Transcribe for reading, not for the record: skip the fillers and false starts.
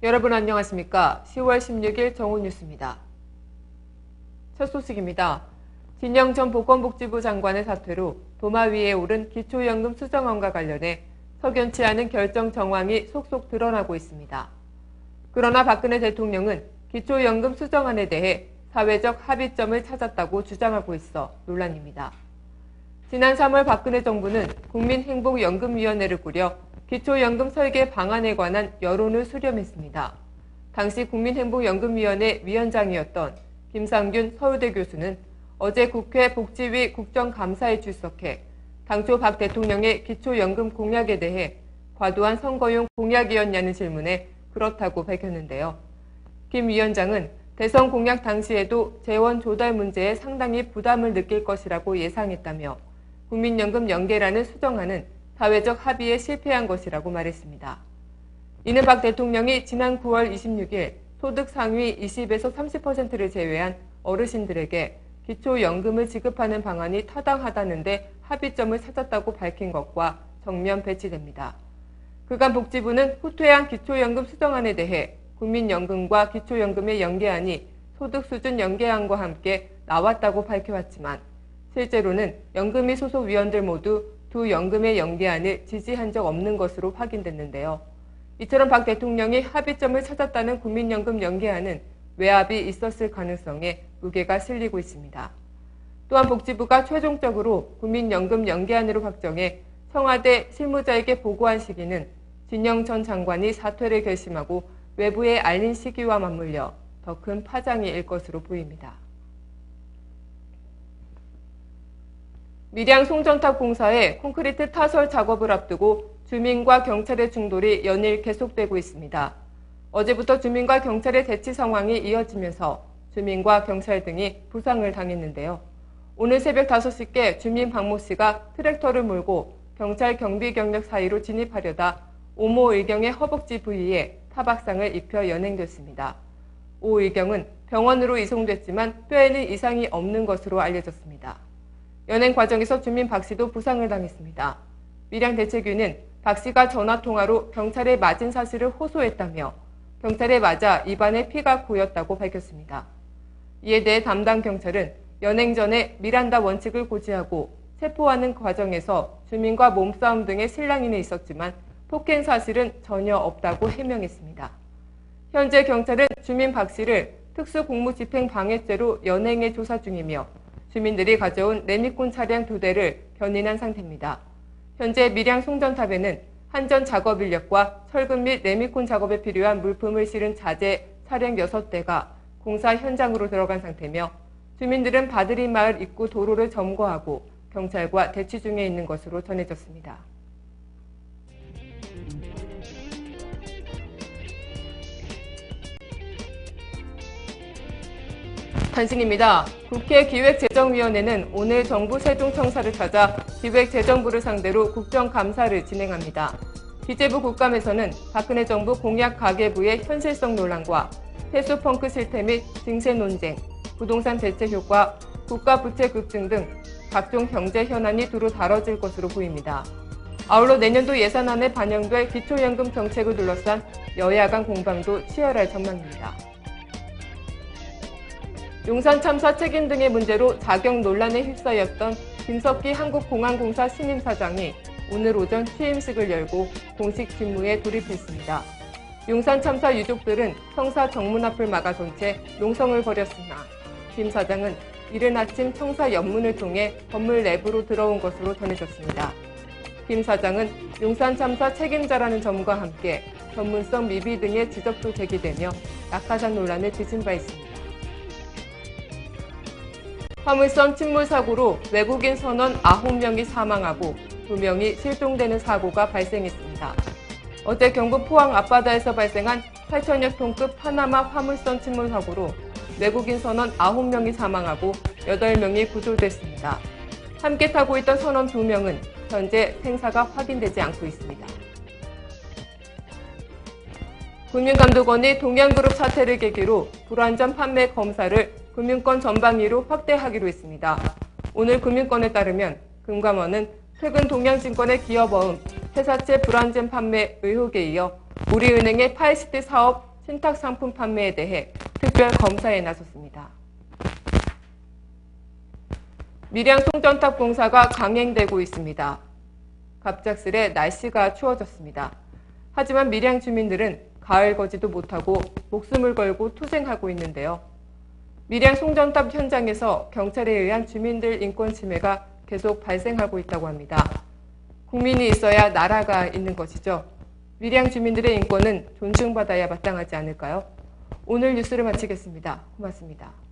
여러분 안녕하십니까? 10월 16일 정오뉴스입니다. 첫 소식입니다. 진영 전 보건복지부 장관의 사퇴로 도마 위에 오른 기초연금 수정안과 관련해 석연치 않은 결정 정황이 속속 드러나고 있습니다. 그러나 박근혜 대통령은 기초연금 수정안에 대해 사회적 합의점을 찾았다고 주장하고 있어 논란입니다. 지난 3월 박근혜 정부는 국민행복연금위원회를 꾸려 기초연금 설계 방안에 관한 여론을 수렴했습니다. 당시 국민행복연금위원회 위원장이었던 김상균 서울대 교수는 어제 국회 복지위 국정감사에 출석해 당초 박 대통령의 기초연금 공약에 대해 과도한 선거용 공약이었냐는 질문에 그렇다고 밝혔는데요. 김 위원장은 대선 공약 당시에도 재원 조달 문제에 상당히 부담을 느낄 것이라고 예상했다며 국민연금 연계라는 수정안은 사회적 합의에 실패한 것이라고 말했습니다. 이는 박 대통령이 지난 9월 26일 소득 상위 20에서 30%를 제외한 어르신들에게 기초연금을 지급하는 방안이 타당하다는데 합의점을 찾았다고 밝힌 것과 정면 배치됩니다. 그간 복지부는 후퇴한 기초연금 수정안에 대해 국민연금과 기초연금의 연계안이 소득수준 연계안과 함께 나왔다고 밝혀왔지만 실제로는 연금위 소속 위원들 모두 두 연금의 연계안을 지지한 적 없는 것으로 확인됐는데요. 이처럼 박 대통령이 합의점을 찾았다는 국민연금 연계안은 외압이 있었을 가능성에 무게가 실리고 있습니다. 또한 복지부가 최종적으로 국민연금 연계안으로 확정해 청와대 실무자에게 보고한 시기는 진영 전 장관이 사퇴를 결심하고 외부에 알린 시기와 맞물려 더 큰 파장이 일 것으로 보입니다. 밀양 송전탑 공사의 콘크리트 타설 작업을 앞두고 주민과 경찰의 충돌이 연일 계속되고 있습니다. 어제부터 주민과 경찰의 대치 상황이 이어지면서 주민과 경찰 등이 부상을 당했는데요. 오늘 새벽 5시께 주민 박모 씨가 트랙터를 몰고 경찰 경비 경력 사이로 진입하려다 오모 의경의 허벅지 부위에 타박상을 입혀 연행됐습니다. 오 의경은 병원으로 이송됐지만 뼈에는 이상이 없는 것으로 알려졌습니다. 연행 과정에서 주민 박 씨도 부상을 당했습니다. 밀양대책위는 박 씨가 전화통화로 경찰에 맞은 사실을 호소했다며 경찰에 맞아 입안에 피가 고였다고 밝혔습니다. 이에 대해 담당 경찰은 연행 전에 미란다 원칙을 고지하고 체포하는 과정에서 주민과 몸싸움 등의 실랑이는 있었지만 폭행 사실은 전혀 없다고 해명했습니다. 현재 경찰은 주민 박 씨를 특수공무집행방해죄로 연행해 조사 중이며 주민들이 가져온 레미콘 차량 2대를 견인한 상태입니다. 현재 밀양 송전탑에는 한전 작업 인력과 철근 및 레미콘 작업에 필요한 물품을 실은 자재 차량 6대가 공사 현장으로 들어간 상태며 주민들은 바드리 마을 입구 도로를 점거하고 경찰과 대치 중에 있는 것으로 전해졌습니다. 단신입니다. 국회 기획재정위원회는 오늘 정부 세종청사를 찾아 기획재정부를 상대로 국정감사를 진행합니다. 기재부 국감에서는 박근혜 정부 공약 가계부의 현실성 논란과 폐수 펑크 실태 및 증세 논쟁, 부동산 대책 효과, 국가 부채 급증 등 각종 경제 현안이 두루 다뤄질 것으로 보입니다. 아울러 내년도 예산안에 반영될 기초연금 정책을 둘러싼 여야 간 공방도 치열할 전망입니다. 용산 참사 책임 등의 문제로 자격 논란에 휩싸였던 김석기 한국공항공사 신임 사장이 오늘 오전 취임식을 열고 공식 직무에 돌입했습니다. 용산 참사 유족들은 청사 정문 앞을 막아선 채 농성을 벌였으나 김 사장은 이른 아침 청사 옆문을 통해 건물 내부로 들어온 것으로 전해졌습니다. 김 사장은 용산 참사 책임자라는 점과 함께 전문성 미비 등의 지적도 제기되며 낙하산 논란을 빚은 바 있습니다. 화물선 침몰 사고로 외국인 선원 9명이 사망하고 2명이 실종되는 사고가 발생했습니다. 어제 경북 포항 앞바다에서 발생한 8,000여 톤급 파나마 화물선 침몰 사고로 외국인 선원 9명이 사망하고 8명이 구조됐습니다. 함께 타고 있던 선원 2명은 현재 생사가 확인되지 않고 있습니다. 금융감독원이 동양그룹 사태를 계기로 불완전 판매 검사를 금융권 전방위로 확대하기로 했습니다. 오늘 금융권에 따르면 금감원은 최근 동양증권의 기업어음, 회사채 불안전 판매 의혹에 이어 우리은행의 파이시티 사업 신탁 상품 판매에 대해 특별 검사에 나섰습니다. 밀양 송전탑 공사가 강행되고 있습니다. 갑작스레 날씨가 추워졌습니다. 하지만 밀양 주민들은 가을 거지도 못하고 목숨을 걸고 투쟁하고 있는데요. 밀양 송전탑 현장에서 경찰에 의한 주민들 인권 침해가 계속 발생하고 있다고 합니다. 국민이 있어야 나라가 있는 것이죠. 밀양 주민들의 인권은 존중받아야 마땅하지 않을까요? 오늘 뉴스를 마치겠습니다. 고맙습니다.